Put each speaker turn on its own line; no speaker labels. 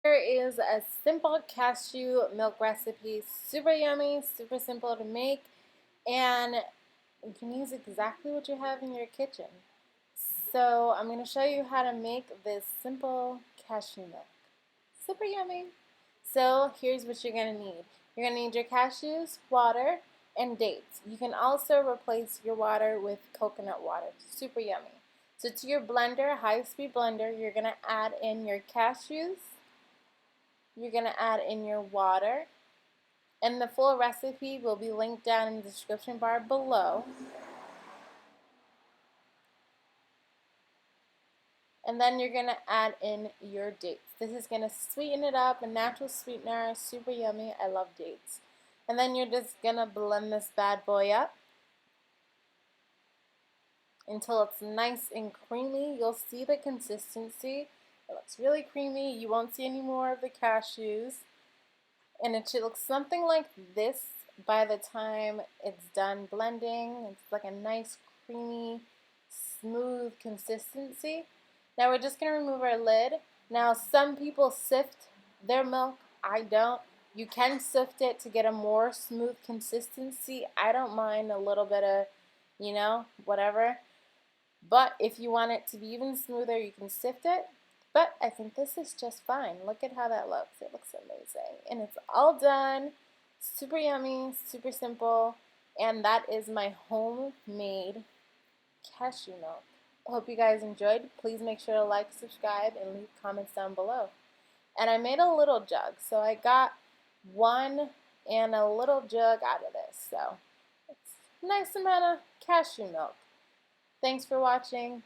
Here is a simple cashew milk recipe, super yummy, super simple to make, and you can use exactly what you have in your kitchen. So I'm going to show you how to make this simple cashew milk. Super yummy. So here's what you're going to need. You're going to need your cashews, water, and dates. You can also replace your water with coconut water. Super yummy. So to your blender, high-speed blender, you're going to add in your cashews. You're going to add in your water. And the full recipe will be linked down in the description bar below. And then you're going to add in your dates. This is going to sweeten it up, a natural sweetener, super yummy. I love dates. And then you're just going to blend this bad boy up until it's nice and creamy. You'll see the consistency. It looks really creamy. You won't see any more of the cashews. And it should look something like this by the time it's done blending. It's like a nice, creamy, smooth consistency. Now we're just going to remove our lid. Now some people sift their milk. I don't. You can sift it to get a more smooth consistency. I don't mind a little bit of, whatever. But if you want it to be even smoother, you can sift it. But I think this is just fine. Look at how that looks. It looks amazing. And it's all done. Super yummy, super simple. And that is my homemade cashew milk. I hope you guys enjoyed. Please make sure to like, subscribe, and leave comments down below. And I made a little jug. So I got one and a little jug out of this. So it's a nice amount of cashew milk. Thanks for watching.